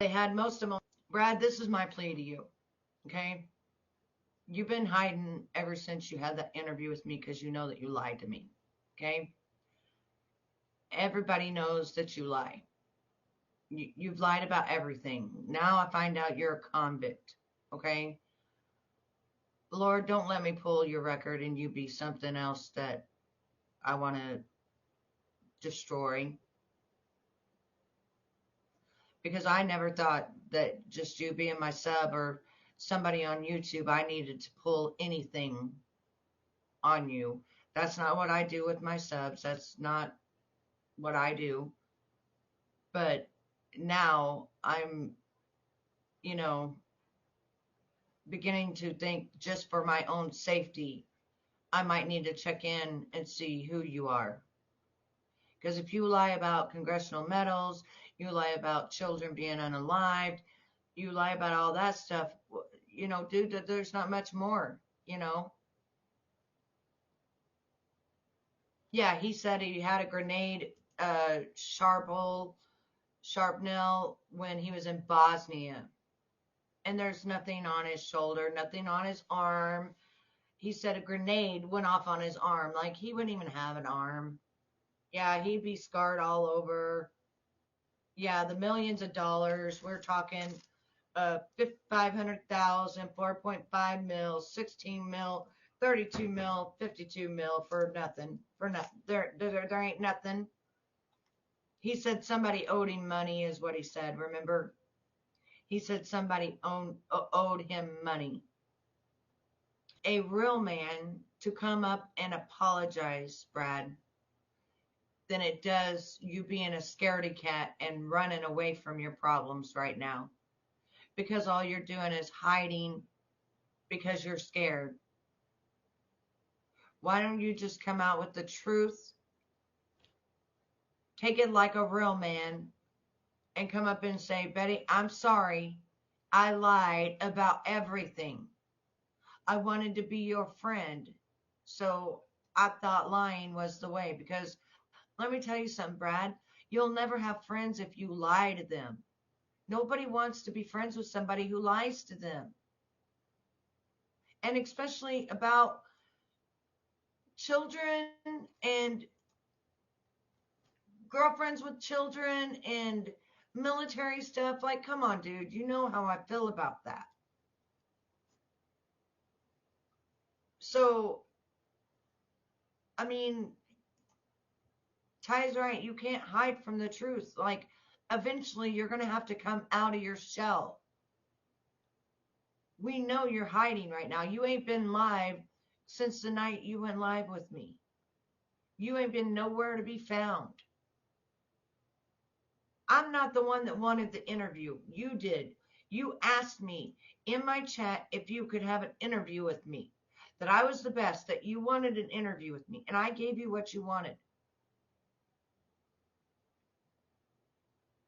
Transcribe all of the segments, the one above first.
They had most of them. Brad, this is my plea to you, okay? You've been hiding ever since you had that interview with me because you know that you lied to me, okay? Everybody knows that you lie. You've lied about everything. Now I find out you're a convict, okay? Lord, don't let me pull your record and you be something else that I want to destroy. Because I never thought that just you being my sub or somebody on YouTube, I needed to pull anything on you. That's not what I do with my subs. That's not what I do. But now I'm, you know, beginning to think just for my own safety, I might need to check in and see who you are. Because if you lie about congressional medals, you lie about children being unalived, you lie about all that stuff, dude, there's not much more, you know. Yeah, he said he had a grenade, sharpnel when he was in Bosnia. And there's nothing on his shoulder, nothing on his arm. He said a grenade went off on his arm. Like he wouldn't even have an arm. Yeah, he'd be scarred all over. Yeah, the millions of dollars. We're talking 500,000, 4.5 mil, 16 mil, 32 mil, 52 mil for nothing. For nothing. There ain't nothing. He said somebody owed him money, is what he said. Remember? He said somebody owed him money. A real man to come up and apologize, Brad, than it does you being a scaredy cat and running away from your problems right now. Because all you're doing is hiding because you're scared. Why don't you just come out with the truth? Take it like a real man and come up and say, Betty, I'm sorry. I lied about everything. I wanted to be your friend. So I thought lying was the way. Because let me tell you something, Brad. You'll never have friends if you lie to them. Nobody wants to be friends with somebody who lies to them. And especially about children and girlfriends with children and military stuff. Like, come on, dude. You know how I feel about that. So, I mean, Ty's right. You can't hide from the truth. Like, eventually, you're going to have to come out of your shell. We know you're hiding right now. You ain't been live since the night you went live with me. You ain't been nowhere to be found. I'm not the one that wanted the interview. You did. You asked me in my chat if you could have an interview with me, that I was the best, that you wanted an interview with me, and I gave you what you wanted.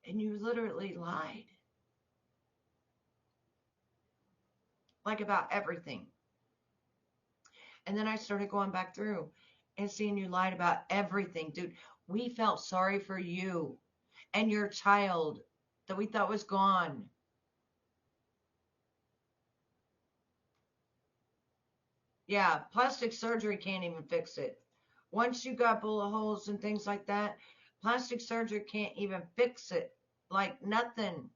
And you literally lied. Like about everything. And then I started going back through and seeing you lied about everything. Dude, we felt sorry for you and your child that we thought was gone. Yeah, plastic surgery can't even fix it. Once you got bullet holes and things like that, plastic surgery can't even fix it. Like nothing.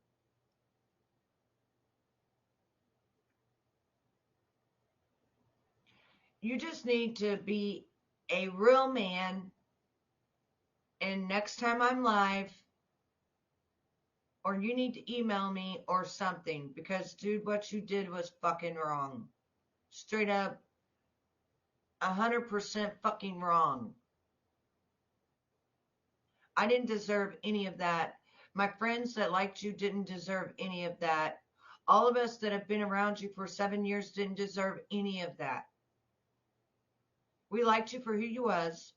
You just need to be a real man. And next time I'm live, or you need to email me or something, because dude, what you did was fucking wrong. Straight up 100% fucking wrong. I didn't deserve any of that. My friends that liked you didn't deserve any of that. All of us that have been around you for 7 years didn't deserve any of that. We liked you for who you was.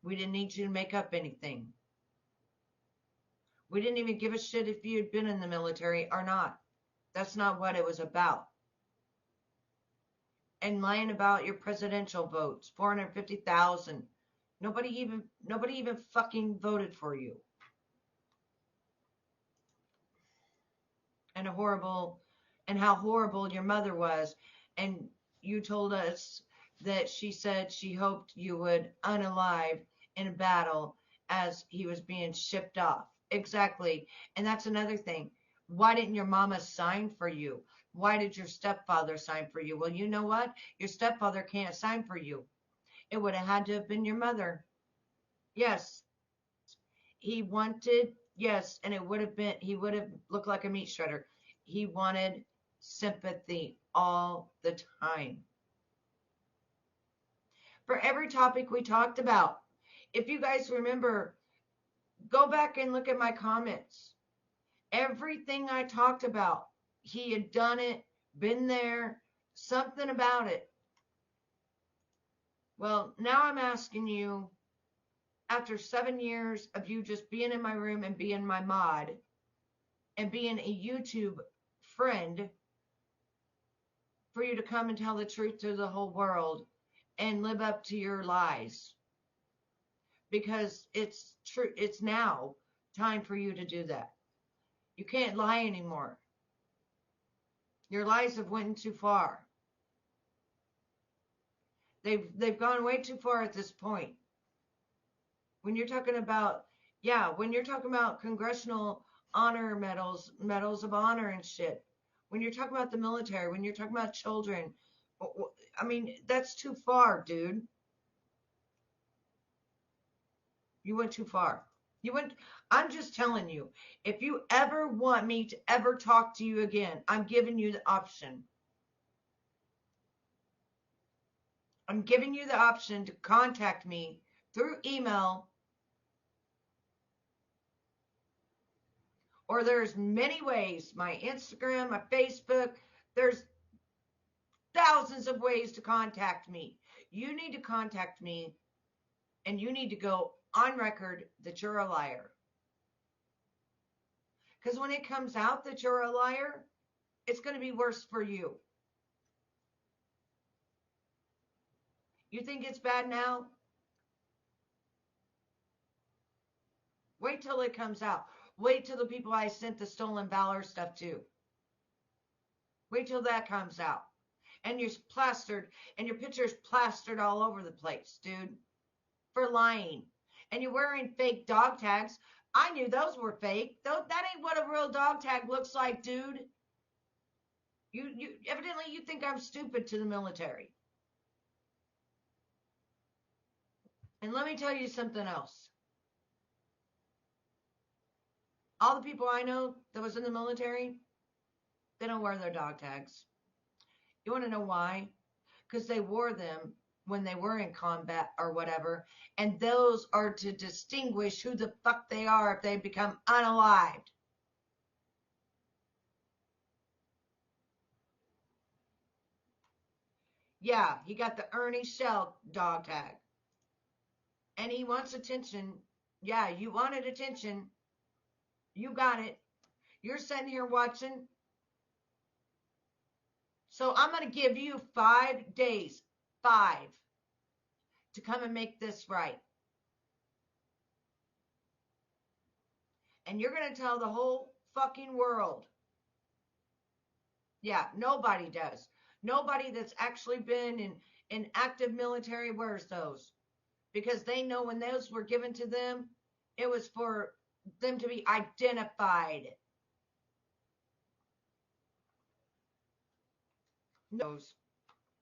We didn't need you to make up anything. We didn't even give a shit if you had been in the military or not. That's not what it was about. And lying about your presidential votes, 450,000. Nobody even fucking voted for you. and how horrible your mother was. And you told us that she said she hoped you would unalive in a battle as he was being shipped off. Exactly. And that's another thing. Why didn't your mama sign for you? Why did your stepfather sign for you? Well, you know what? Your stepfather can't sign for you. It would have had to have been your mother. Yes, he wanted, yes, and it would have been, he would have looked like a meat shredder. He wanted sympathy all the time for every topic we talked about. If you guys remember, go back and look at my comments. Everything I talked about, he had done it, been there, something about it. Well, now I'm asking you, after 7 years of you just being in my room and being my mod and being a YouTube friend, for you to come and tell the truth to the whole world and live up to your lies. Because it's true, it's now time for you to do that. You can't lie anymore. Your lies have went too far. They've gone way too far at this point. When you're talking about, yeah, when you're talking about congressional honor medals, medals of honor and shit, when you're talking about the military, when you're talking about children, I mean, that's too far, dude. You went too far. You went, I'm just telling you, if you ever want me to ever talk to you again, I'm giving you the option. I'm giving you the option to contact me through email, or there's many ways, my Instagram, my Facebook, there's thousands of ways to contact me. You need to contact me, and you need to go on record that you're a liar. Because when it comes out that you're a liar, it's going to be worse for you. You think it's bad now? Wait till it comes out. Wait till the people I sent the stolen valor stuff to. Wait till that comes out. And you're plastered, and your picture's plastered all over the place, dude, for lying. And you're wearing fake dog tags. I knew those were fake. That ain't what a real dog tag looks like, dude. You evidently you think I'm stupid to the military. And let me tell you something else. All the people I know that was in the military, they don't wear their dog tags. You want to know why? Because they wore them when they were in combat or whatever, and those are to distinguish who the fuck they are if they become unalived. Yeah, he got the Ernie Shell dog tag. And he wants attention. Yeah, you wanted attention. You got it. You're sitting here watching. So I'm going to give you 5 days, 5, to come and make this right. And you're going to tell the whole fucking world. Yeah, nobody does. Nobody that's actually been in active military wears those. Because they know when those were given to them, it was for them to be identified.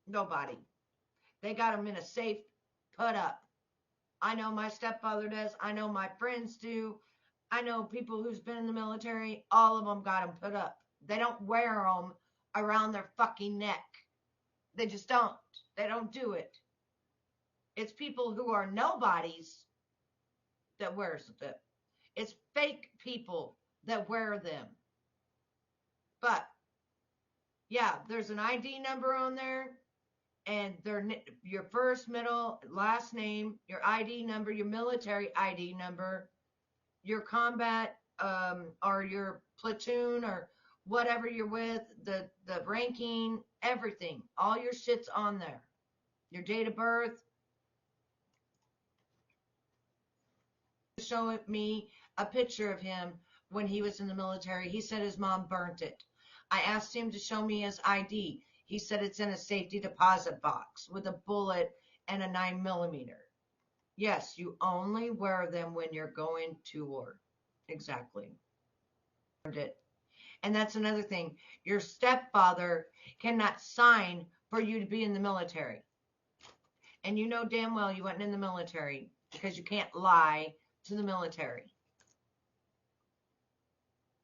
Nobody. They got them in a safe put up. I know my stepfather does. I know my friends do. I know people who's been in the military. All of them got them put up. They don't wear them around their fucking neck. They just don't. They don't do it. It's people who are nobodies that wears them. It's fake people that wear them. But yeah, there's an ID number on there, and your first, middle, last name, your ID number, your military ID number, your combat or your platoon or whatever you're with, the ranking, everything, all your shit's on there. Your date of birth. Show me a picture of him when he was in the military. He said his mom burnt it. I asked him to show me his ID. He said it's in a safety deposit box with a bullet and a 9mm. Yes, you only wear them when you're going to war. Exactly. And that's another thing. Your stepfather cannot sign for you to be in the military. And you know damn well you weren't in the military because you can't lie to the military.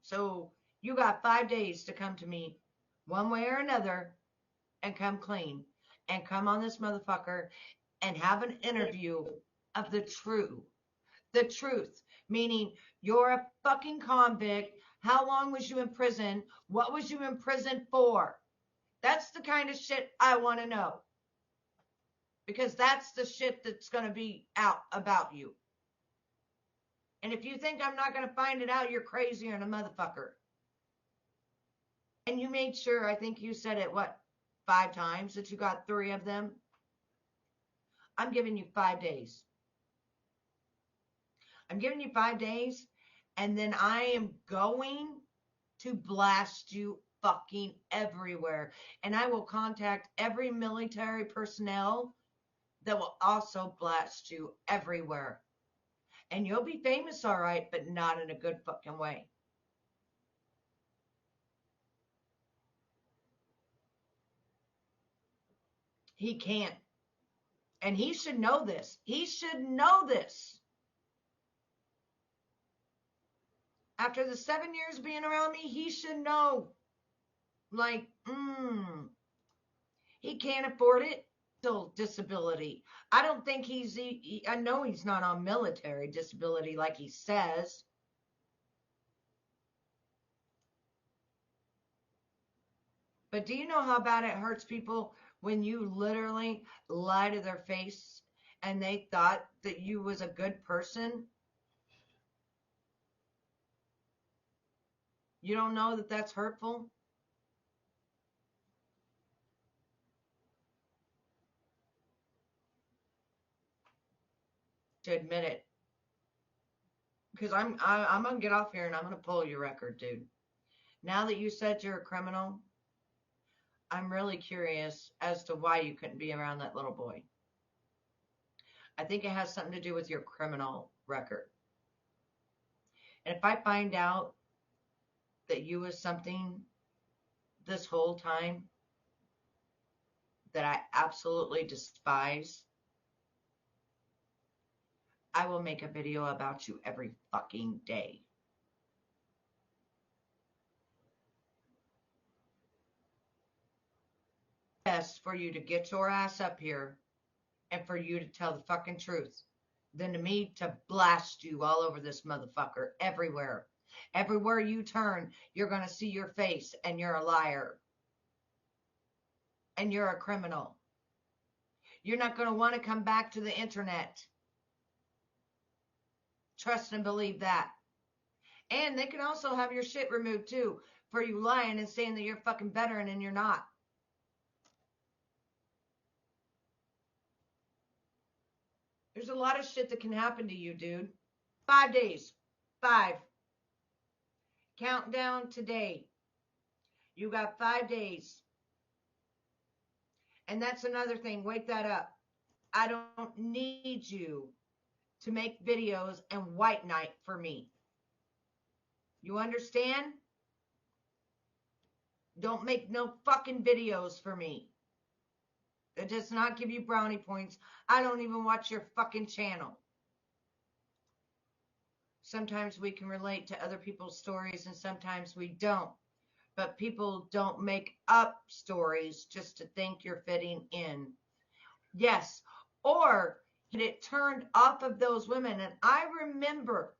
So you got 5 days to come to me one way or another and come clean and come on this motherfucker and have an interview of the truth, meaning you're a fucking convict. How long was you in prison? What was you in prison for? That's the kind of shit I want to know. Because that's the shit that's going to be out about you. And if you think I'm not going to find it out, you're crazier than a motherfucker. And you made sure, I think you said it, 5 times that you got 3 of them? I'm giving you 5 days. I'm giving you 5 days, and then I am going to blast you fucking everywhere. And I will contact every military personnel that will also blast you everywhere. And you'll be famous, all right, but not in a good fucking way. He can't. And he should know this. He should know this. After the 7 years being around me, he should know. Like, he can't afford it. Disability. I don't think I know he's not on military disability like he says. But do you know how bad it hurts people when you literally lie to their face and they thought that you was a good person? You don't know that that's hurtful? To admit it. Because I'm going to get off here and I'm going to pull your record, dude. Now that you said you're a criminal, I'm really curious as to why you couldn't be around that little boy. I think it has something to do with your criminal record. And if I find out that you was something this whole time that I absolutely despise, I will make a video about you every fucking day. Best for you to get your ass up here and for you to tell the fucking truth than to me to blast you all over this motherfucker everywhere. Everywhere you turn, you're going to see your face and you're a liar. And you're a criminal. You're not going to want to come back to the internet. Trust and believe that. And they can also have your shit removed too for you lying and saying that you're a fucking veteran and you're not. There's a lot of shit that can happen to you, dude. 5 days. 5. Countdown today. You got 5 days. And that's another thing. Wake that up. I don't need you to make videos and white knight for me. You understand? Don't make no fucking videos for me. It does not give you brownie points. I don't even watch your fucking channel. Sometimes we can relate to other people's stories and sometimes we don't. But people don't make up stories just to think you're fitting in. Yes, or it turned off of those women. And I remember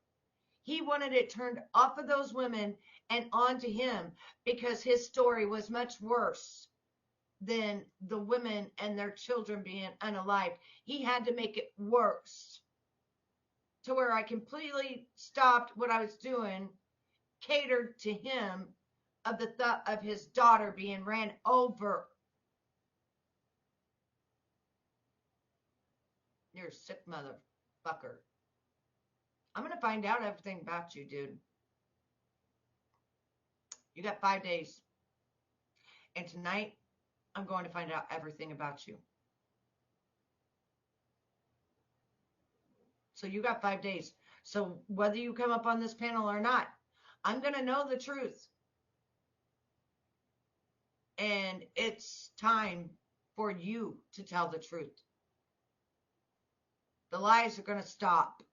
he wanted it turned off of those women and onto him because his story was much worse than the women and their children being unalived. He had to make it worse to where I completely stopped what I was doing, catered to him of the thought of his daughter being ran over. You're a sick motherfucker. I'm going to find out everything about you, dude. You got 5 days. And tonight, I'm going to find out everything about you. So you got 5 days. So whether you come up on this panel or not, I'm going to know the truth. And it's time for you to tell the truth. The lies are going to stop.